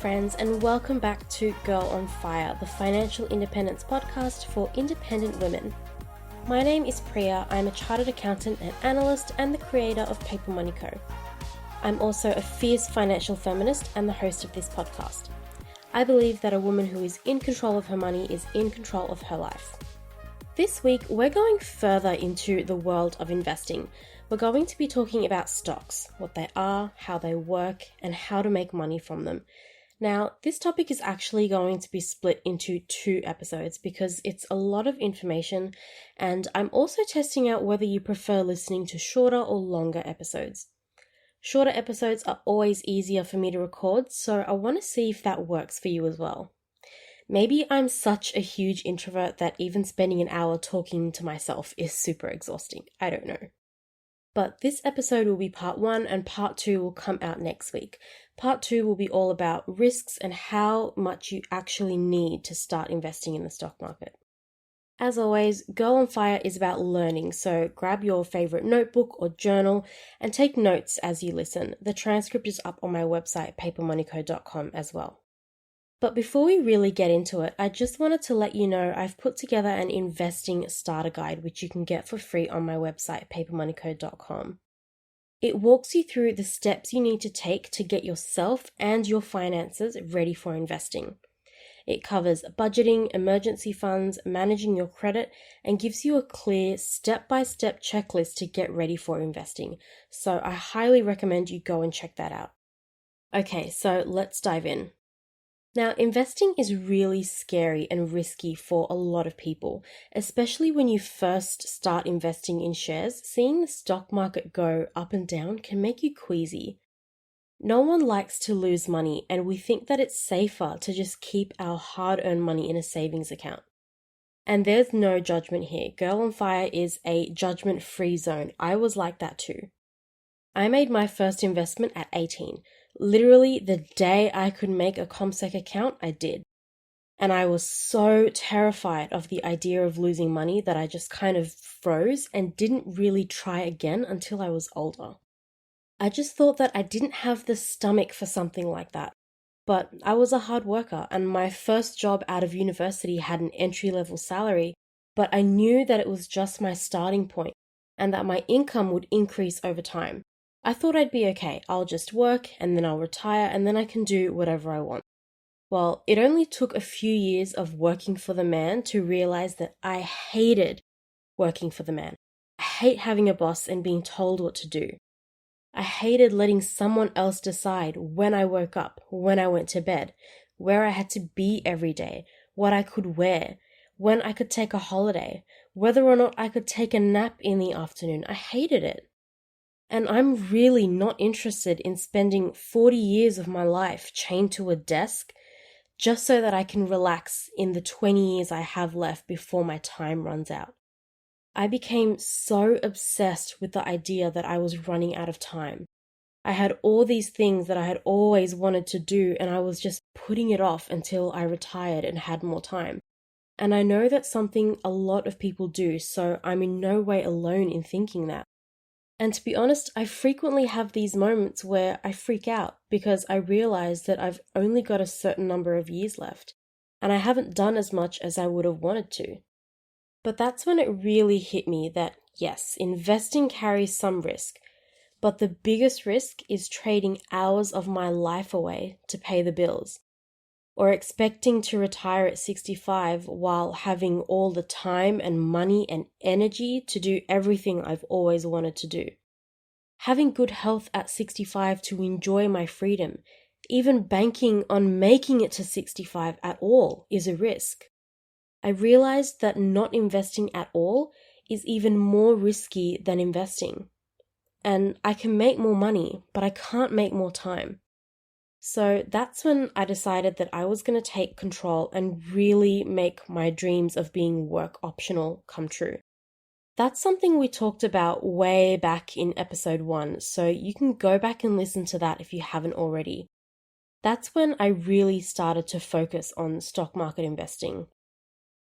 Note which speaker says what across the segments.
Speaker 1: friends, and welcome back to Girl on Fire, the financial independence podcast for independent women. My name is Priya. I'm a chartered accountant and analyst and the creator of Paper Money Co. I'm also a fierce financial feminist and the host of this podcast. I believe that a woman who is in control of her money is in control of her life. This week, we're going further into the world of investing. We're going to be talking about stocks, what they are, how they work, and how to make money from them. Now, this topic is actually going to be split into 2 episodes because it's a lot of information, and I'm also testing out whether you prefer listening to shorter or longer episodes. Shorter episodes are always easier for me to record, so I want to see if that works for you as well. Maybe I'm such a huge introvert that even spending an hour talking to myself is super exhausting. I don't know. But this episode will be part 1 and part 2 will come out next week. Part 2 will be all about risks and how much you actually need to start investing in the stock market. As always, Girl on Fire is about learning, so grab your favorite notebook or journal and take notes as you listen. The transcript is up on my website, papermoneyco.com as well. But before we really get into it, I just wanted to let you know I've put together an investing starter guide, which you can get for free on my website, papermoneyco.com. It walks you through the steps you need to take to get yourself and your finances ready for investing. It covers budgeting, emergency funds, managing your credit, and gives you a clear step-by-step checklist to get ready for investing. So I highly recommend you go and check that out. Okay, so let's dive in. Now, investing is really scary and risky for a lot of people, especially when you first start investing in shares. Seeing the stock market go up and down can make you queasy. No one likes to lose money, and we think that it's safer to just keep our hard-earned money in a savings account. And there's no judgment here. Girl on Fire is a judgment-free zone. I was like that too. I made my first investment at 18. Literally the day I could make a CommSec account, I did. And I was so terrified of the idea of losing money that I just kind of froze and didn't really try again until I was older. I just thought that I didn't have the stomach for something like that. But I was a hard worker, and my first job out of university had an entry-level salary, but I knew that it was just my starting point and that my income would increase over time. I thought I'd be okay. I'll just work and then I'll retire and then I can do whatever I want. Well, it only took a few years of working for the man to realize that I hated working for the man. I hate having a boss and being told what to do. I hated letting someone else decide when I woke up, when I went to bed, where I had to be every day, what I could wear, when I could take a holiday, whether or not I could take a nap in the afternoon. I hated it. And I'm really not interested in spending 40 years of my life chained to a desk just so that I can relax in the 20 years I have left before my time runs out. I became so obsessed with the idea that I was running out of time. I had all these things that I had always wanted to do, and I was just putting it off until I retired and had more time. And I know that's something a lot of people do, so I'm in no way alone in thinking that. And to be honest, I frequently have these moments where I freak out because I realize that I've only got a certain number of years left, and I haven't done as much as I would have wanted to. But that's when it really hit me that, yes, investing carries some risk, but the biggest risk is trading hours of my life away to pay the bills, or expecting to retire at 65 while having all the time and money and energy to do everything I've always wanted to do. Having good health at 65 to enjoy my freedom, even banking on making it to 65 at all, is a risk. I realized that not investing at all is even more risky than investing. And I can make more money, but I can't make more time. So that's when I decided that I was going to take control and really make my dreams of being work optional come true. That's something we talked about way back in episode 1, so you can go back and listen to that if you haven't already. That's when I really started to focus on stock market investing.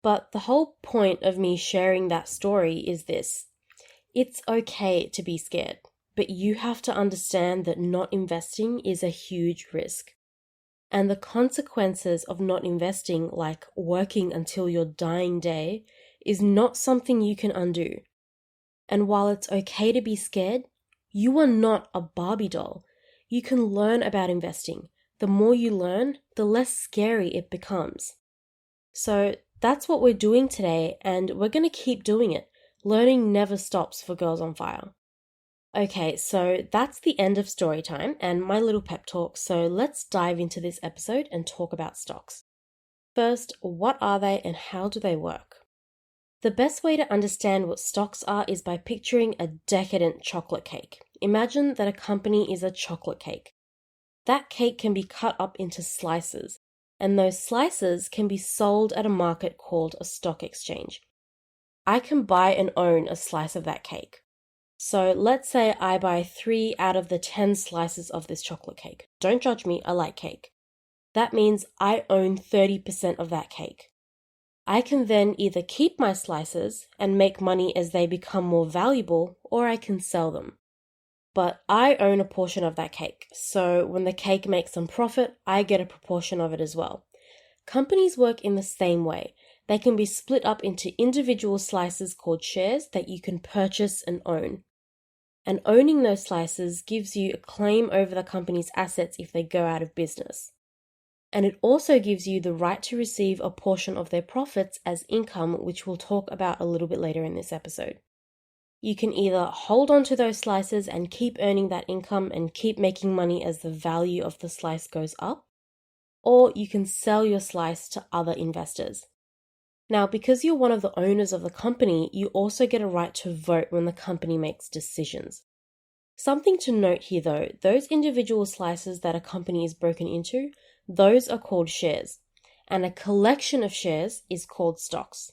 Speaker 1: But the whole point of me sharing that story is this. It's okay to be scared. But you have to understand that not investing is a huge risk. And the consequences of not investing, like working until your dying day, is not something you can undo. And while it's okay to be scared, you are not a Barbie doll. You can learn about investing. The more you learn, the less scary it becomes. So that's what we're doing today, and we're going to keep doing it. Learning never stops for Girls on Fire. Okay, so that's the end of story time and my little pep talk, so let's dive into this episode and talk about stocks. First, what are they and how do they work? The best way to understand what stocks are is by picturing a decadent chocolate cake. Imagine that a company is a chocolate cake. That cake can be cut up into slices, and those slices can be sold at a market called a stock exchange. I can buy and own a slice of that cake. So let's say I buy 3 out of the 10 slices of this chocolate cake. Don't judge me, I like cake. That means I own 30% of that cake. I can then either keep my slices and make money as they become more valuable, or I can sell them. But I own a portion of that cake, so when the cake makes some profit, I get a proportion of it as well. Companies work in the same way. They can be split up into individual slices called shares that you can purchase and own. And owning those slices gives you a claim over the company's assets if they go out of business. And it also gives you the right to receive a portion of their profits as income, which we'll talk about a little bit later in this episode. You can either hold on to those slices and keep earning that income and keep making money as the value of the slice goes up, or you can sell your slice to other investors. Now, because you're one of the owners of the company, you also get a right to vote when the company makes decisions. Something to note here though, those individual slices that a company is broken into, those are called shares, and a collection of shares is called stocks.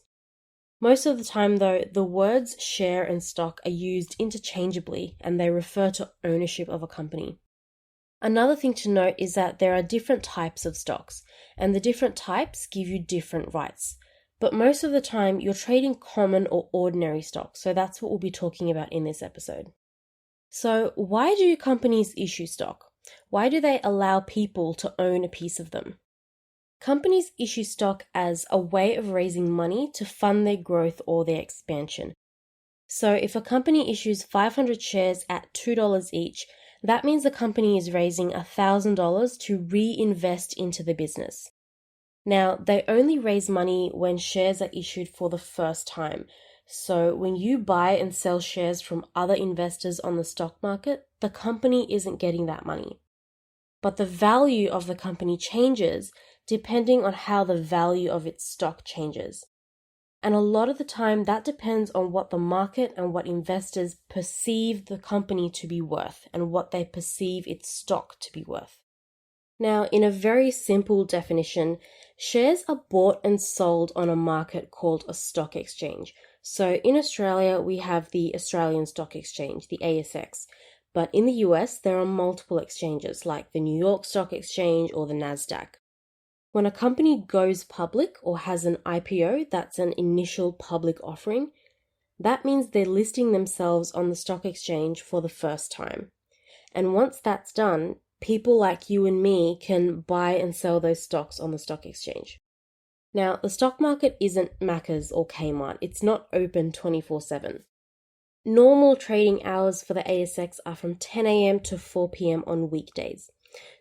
Speaker 1: Most of the time though, the words share and stock are used interchangeably and they refer to ownership of a company. Another thing to note is that there are different types of stocks, and the different types give you different rights. But most of the time, you're trading common or ordinary stocks, so that's what we'll be talking about in this episode. So why do companies issue stock? Why do they allow people to own a piece of them? Companies issue stock as a way of raising money to fund their growth or their expansion. So if a company issues 500 shares at $2 each, that means the company is raising $1,000 to reinvest into the business. Now, they only raise money when shares are issued for the first time. So when you buy and sell shares from other investors on the stock market, the company isn't getting that money. But the value of the company changes depending on how the value of its stock changes. And a lot of the time that depends on what the market and what investors perceive the company to be worth and what they perceive its stock to be worth. Now, in a very simple definition, shares are bought and sold on a market called a stock exchange. So in Australia, we have the Australian Stock Exchange, the ASX. But in the US, there are multiple exchanges like the New York Stock Exchange or the NASDAQ. When a company goes public or has an IPO, that's an initial public offering, that means they're listing themselves on the stock exchange for the first time. And once that's done, people like you and me can buy and sell those stocks on the stock exchange. Now, the stock market isn't Macca's or Kmart. It's not open 24/7. Normal trading hours for the ASX are from 10 a.m. to 4 p.m. on weekdays.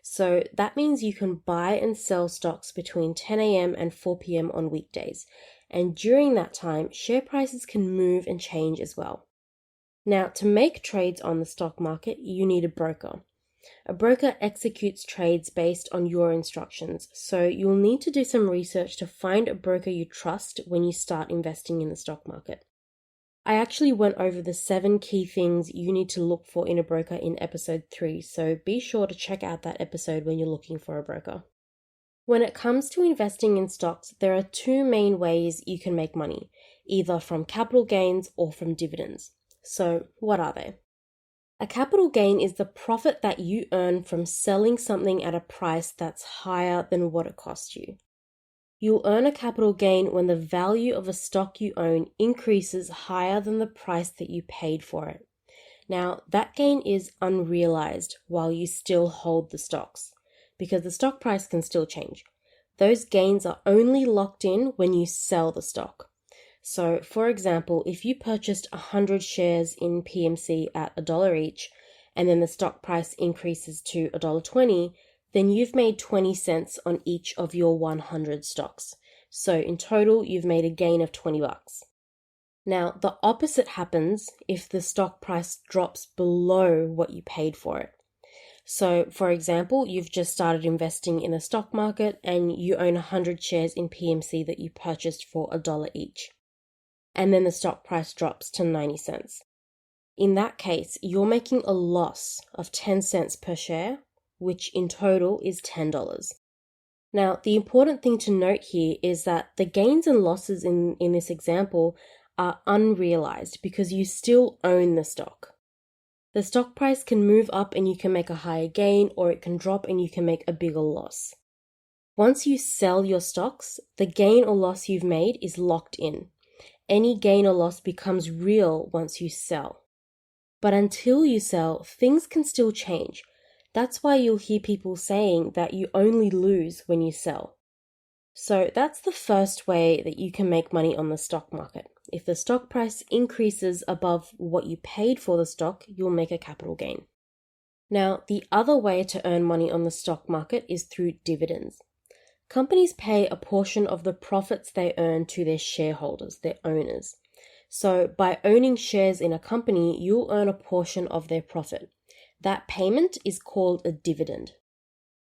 Speaker 1: So that means you can buy and sell stocks between 10 a.m. and 4 p.m. on weekdays. And during that time, share prices can move and change as well. Now, to make trades on the stock market, you need a broker. A broker executes trades based on your instructions, so you'll need to do some research to find a broker you trust when you start investing in the stock market. I actually went over the 7 key things you need to look for in a broker in episode 3, so be sure to check out that episode when you're looking for a broker. When it comes to investing in stocks, there are 2 main ways you can make money, either from capital gains or from dividends. So what are they? A capital gain is the profit that you earn from selling something at a price that's higher than what it cost you. You'll earn a capital gain when the value of a stock you own increases higher than the price that you paid for it. Now, that gain is unrealized while you still hold the stocks. because the stock price can still change. Those gains are only locked in when you sell the stock. So, for example, if you purchased 100 shares in PMC at $1 each, and then the stock price increases to $1.20, then you've made 20 cents on each of your 100 stocks. So in total, you've made a gain of $20. Now, the opposite happens if the stock price drops below what you paid for it. So, for example, you've just started investing in the stock market and you own 100 shares in PMC that you purchased for $1 each. And then the stock price drops to 90 cents. In that case, you're making a loss of 10 cents per share, which in total is $10. Now, the important thing to note here is that the gains and losses in this example are unrealized because you still own the stock. The stock price can move up and you can make a higher gain, or it can drop and you can make a bigger loss. Once you sell your stocks, the gain or loss you've made is locked in. Any gain or loss becomes real once you sell. But until you sell, things can still change. That's why you'll hear people saying that you only lose when you sell. So that's the first way that you can make money on the stock market. If the stock price increases above what you paid for the stock, you'll make a capital gain. Now, the other way to earn money on the stock market is through dividends. Companies pay a portion of the profits they earn to their shareholders, their owners. So by owning shares in a company, you'll earn a portion of their profit. That payment is called a dividend.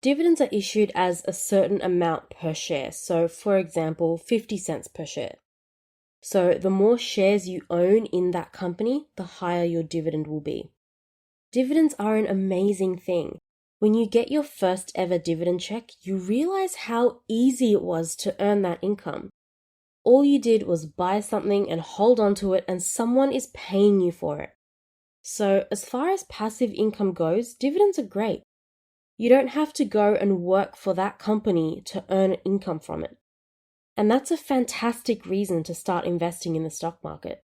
Speaker 1: Dividends are issued as a certain amount per share. So for example, 50 cents per share. So the more shares you own in that company, the higher your dividend will be. Dividends are an amazing thing. When you get your first ever dividend check, you realize how easy it was to earn that income. All you did was buy something and hold on to it, and someone is paying you for it. So as far as passive income goes, dividends are great. You don't have to go and work for that company to earn income from it. And that's a fantastic reason to start investing in the stock market.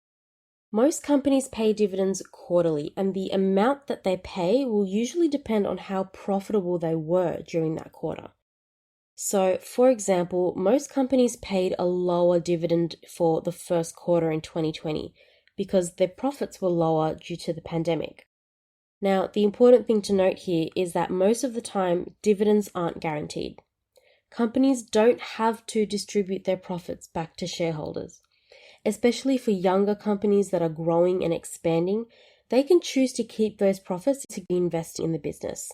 Speaker 1: Most companies pay dividends quarterly, and the amount that they pay will usually depend on how profitable they were during that quarter. So, for example, most companies paid a lower dividend for the first quarter in 2020 because their profits were lower due to the pandemic. Now, the important thing to note here is that most of the time, dividends aren't guaranteed. Companies don't have to distribute their profits back to shareholders. Especially for younger companies that are growing and expanding, they can choose to keep those profits to invest in the business.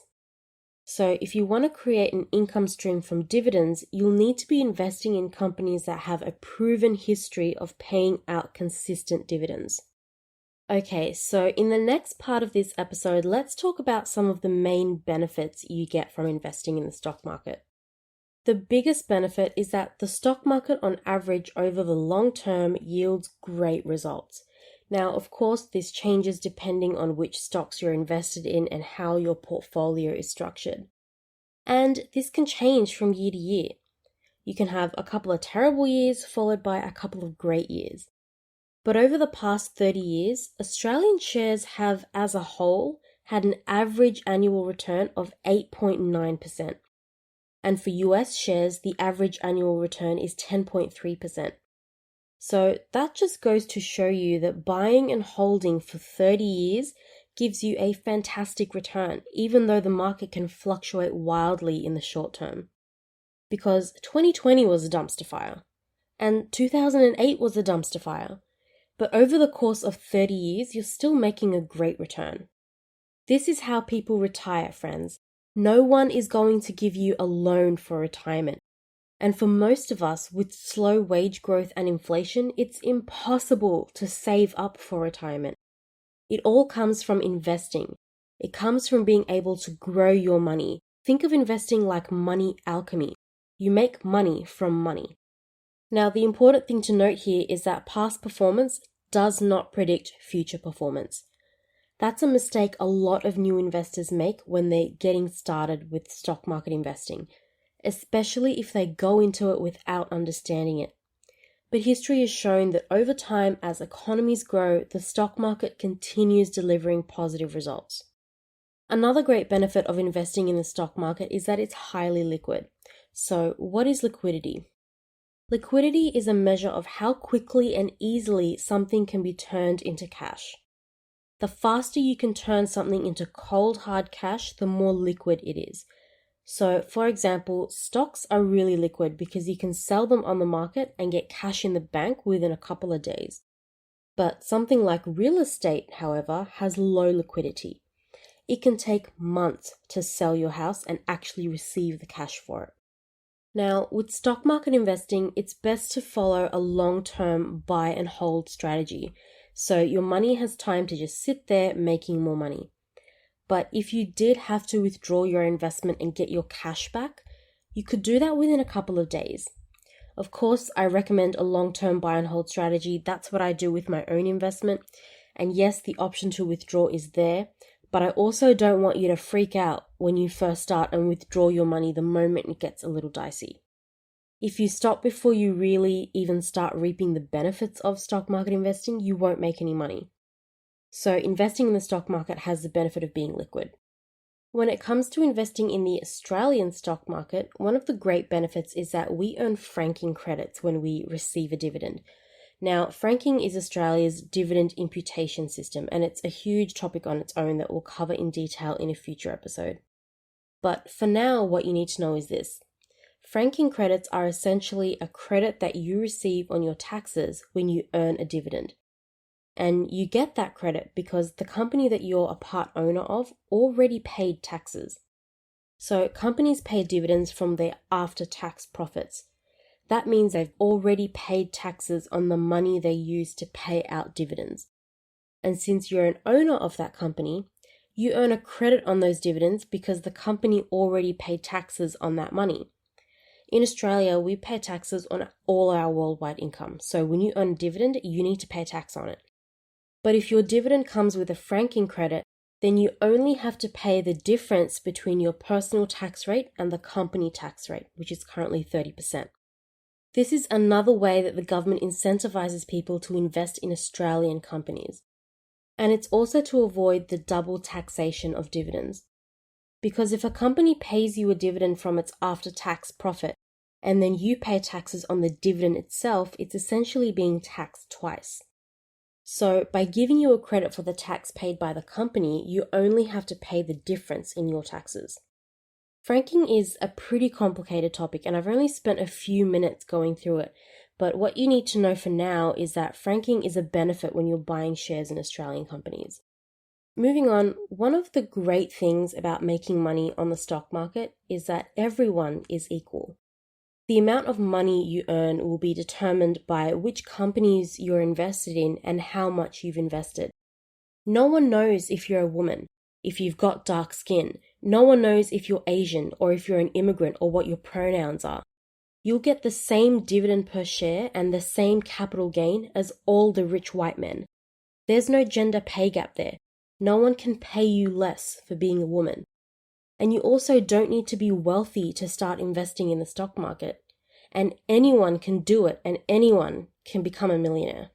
Speaker 1: So if you want to create an income stream from dividends, you'll need to be investing in companies that have a proven history of paying out consistent dividends. Okay, so in the next part of this episode, let's talk about some of the main benefits you get from investing in the stock market. The biggest benefit is that the stock market on average over the long term yields great results. Now, of course, this changes depending on which stocks you're invested in and how your portfolio is structured. And this can change from year to year. You can have a couple of terrible years followed by a couple of great years. But over the past 30 years, Australian shares have, as a whole, had an average annual return of 8.9%. And for US shares, the average annual return is 10.3%. So that just goes to show you that buying and holding for 30 years gives you a fantastic return, even though the market can fluctuate wildly in the short term. Because 2020 was a dumpster fire, and 2008 was a dumpster fire. But over the course of 30 years, you're still making a great return. This is how people retire, friends. No one is going to give you a loan for retirement. And for most of us, with slow wage growth and inflation, it's impossible to save up for retirement. It all comes from investing. It comes from being able to grow your money. Think of investing like money alchemy. You make money from money. Now, the important thing to note here is that past performance does not predict future performance. That's a mistake a lot of new investors make when they're getting started with stock market investing, especially if they go into it without understanding it. But history has shown that over time, as economies grow, the stock market continues delivering positive results. Another great benefit of investing in the stock market is that it's highly liquid. So, what is liquidity? Liquidity is a measure of how quickly and easily something can be turned into cash. The faster you can turn something into cold hard cash, the more liquid it is. So, for example, stocks are really liquid because you can sell them on the market and get cash in the bank within a couple of days. But something like real estate, however, has low liquidity. It can take months to sell your house and actually receive the cash for it. Now, with stock market investing, it's best to follow a long-term buy and hold strategy. So your money has time to just sit there making more money. But if you did have to withdraw your investment and get your cash back, you could do that within a couple of days. Of course, I recommend a long-term buy and hold strategy. That's what I do with my own investment. And yes, the option to withdraw is there, but I also don't want you to freak out when you first start and withdraw your money the moment it gets a little dicey. If you stop before you really even start reaping the benefits of stock market investing, you won't make any money. So investing in the stock market has the benefit of being liquid. When it comes to investing in the Australian stock market, one of the great benefits is that we earn franking credits when we receive a dividend. Now, franking is Australia's dividend imputation system, and it's a huge topic on its own that we'll cover in detail in a future episode. But for now, what you need to know is this. Franking credits are essentially a credit that you receive on your taxes when you earn a dividend. And you get that credit because the company that you're a part owner of already paid taxes. So companies pay dividends from their after-tax profits. That means they've already paid taxes on the money they use to pay out dividends. And since you're an owner of that company, you earn a credit on those dividends because the company already paid taxes on that money. In Australia, we pay taxes on all our worldwide income. So when you earn a dividend, you need to pay tax on it. But if your dividend comes with a franking credit, then you only have to pay the difference between your personal tax rate and the company tax rate, which is currently 30%. This is another way that the government incentivizes people to invest in Australian companies. And it's also to avoid the double taxation of dividends. Because if a company pays you a dividend from its after-tax profit, and then you pay taxes on the dividend itself, it's essentially being taxed twice. So by giving you a credit for the tax paid by the company, you only have to pay the difference in your taxes. Franking is a pretty complicated topic, and I've only spent a few minutes going through it. But what you need to know for now is that franking is a benefit when you're buying shares in Australian companies. Moving on, one of the great things about making money on the stock market is that everyone is equal. The amount of money you earn will be determined by which companies you're invested in and how much you've invested. No one knows if you're a woman, if you've got dark skin. No one knows if you're Asian or if you're an immigrant or what your pronouns are. You'll get the same dividend per share and the same capital gain as all the rich white men. There's no gender pay gap there. No one can pay you less for being a woman. And you also don't need to be wealthy to start investing in the stock market. And anyone can do it, and anyone can become a millionaire.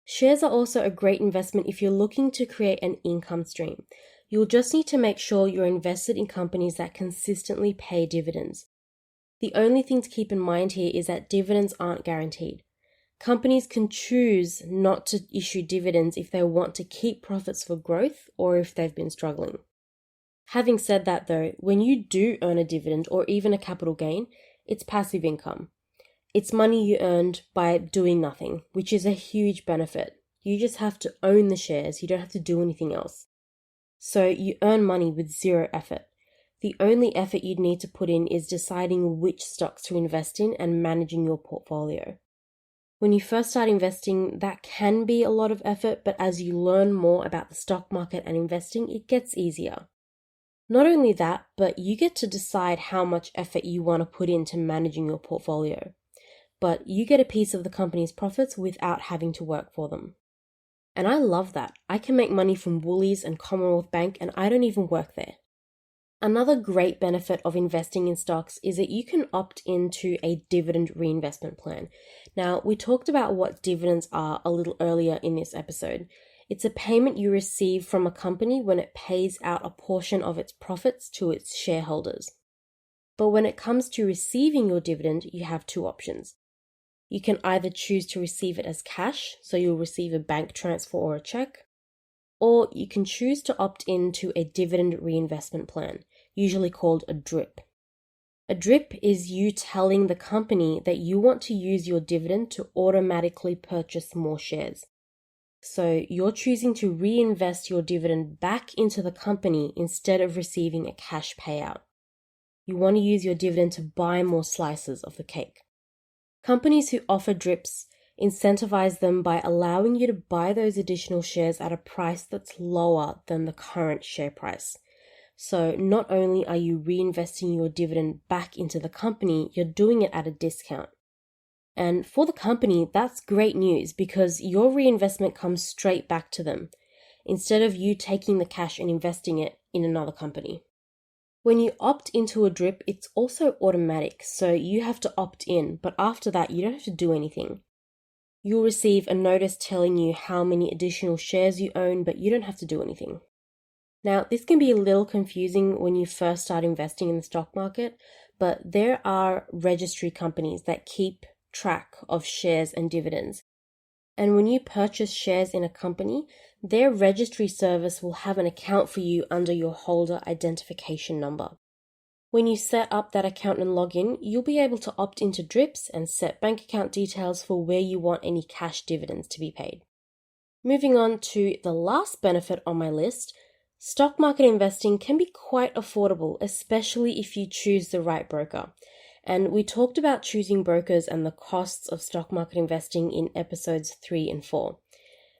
Speaker 1: Shares are also a great investment if you're looking to create an income stream. You'll just need to make sure you're invested in companies that consistently pay dividends. The only thing to keep in mind here is that dividends aren't guaranteed. Companies can choose not to issue dividends if they want to keep profits for growth or if they've been struggling. Having said that though, when you do earn a dividend or even a capital gain, it's passive income. It's money you earned by doing nothing, which is a huge benefit. You just have to own the shares, you don't have to do anything else. So you earn money with zero effort. The only effort you'd need to put in is deciding which stocks to invest in and managing your portfolio. When you first start investing, that can be a lot of effort, but as you learn more about the stock market and investing, it gets easier. Not only that, but you get to decide how much effort you want to put into managing your portfolio. But you get a piece of the company's profits without having to work for them. And I love that. I can make money from Woolies and Commonwealth Bank and I don't even work there. Another great benefit of investing in stocks is that you can opt into a dividend reinvestment plan. Now, we talked about what dividends are a little earlier in this episode. It's a payment you receive from a company when it pays out a portion of its profits to its shareholders. But when it comes to receiving your dividend, you have two options. You can either choose to receive it as cash, so you'll receive a bank transfer or a check, or you can choose to opt in to a dividend reinvestment plan, usually called a DRIP. A DRIP is you telling the company that you want to use your dividend to automatically purchase more shares. So you're choosing to reinvest your dividend back into the company instead of receiving a cash payout. You want to use your dividend to buy more slices of the cake. Companies who offer DRIPs incentivize them by allowing you to buy those additional shares at a price that's lower than the current share price. So not only are you reinvesting your dividend back into the company, you're doing it at a discount. And for the company, that's great news because your reinvestment comes straight back to them, instead of you taking the cash and investing it in another company. When you opt into a DRIP, it's also automatic, so you have to opt in, but after that, you don't have to do anything. You'll receive a notice telling you how many additional shares you own, but you don't have to do anything. Now, this can be a little confusing when you first start investing in the stock market, but there are registry companies that keep track of shares and dividends. And when you purchase shares in a company, their registry service will have an account for you under your holder identification number. When you set up that account and log in, you'll be able to opt into DRIPs and set bank account details for where you want any cash dividends to be paid. Moving on to the last benefit on my list, stock market investing can be quite affordable, especially if you choose the right broker. And we talked about choosing brokers and the costs of stock market investing in episodes 3 and 4.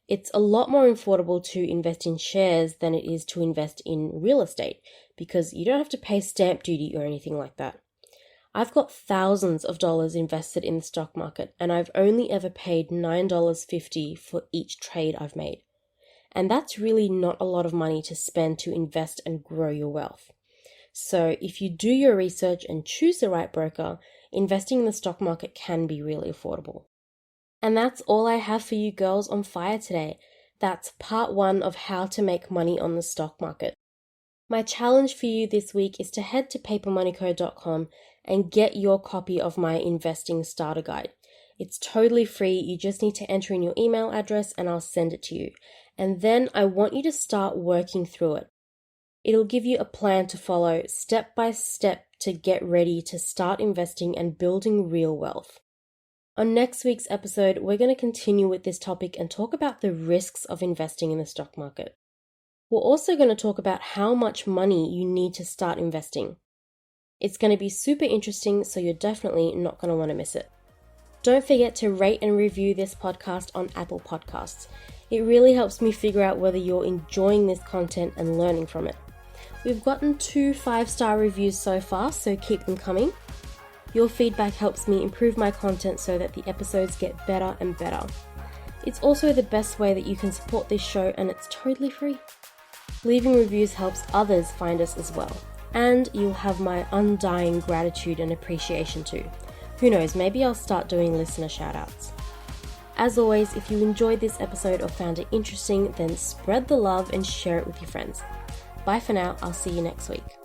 Speaker 1: It's a lot more affordable to invest in shares than it is to invest in real estate because you don't have to pay stamp duty or anything like that. I've got thousands of dollars invested in the stock market and I've only ever paid $9.50 for each trade I've made. And that's really not a lot of money to spend to invest and grow your wealth. So if you do your research and choose the right broker, investing in the stock market can be really affordable. And that's all I have for you girls on fire today. That's part 1 of how to make money on the stock market. My challenge for you this week is to head to papermoneyco.com and get your copy of my investing starter guide. It's totally free. You just need to enter in your email address and I'll send it to you. And then I want you to start working through it. It'll give you a plan to follow step by step to get ready to start investing and building real wealth. On next week's episode, we're going to continue with this topic and talk about the risks of investing in the stock market. We're also going to talk about how much money you need to start investing. It's going to be super interesting, so you're definitely not going to want to miss it. Don't forget to rate and review this podcast on Apple Podcasts. It really helps me figure out whether you're enjoying this content and learning from it. We've gotten 2 5-star reviews so far, so keep them coming. Your feedback helps me improve my content so that the episodes get better and better. It's also the best way that you can support this show and it's totally free. Leaving reviews helps others find us as well. And you'll have my undying gratitude and appreciation too. Who knows, maybe I'll start doing listener shoutouts. As always, if you enjoyed this episode or found it interesting, then spread the love and share it with your friends. Bye for now, I'll see you next week.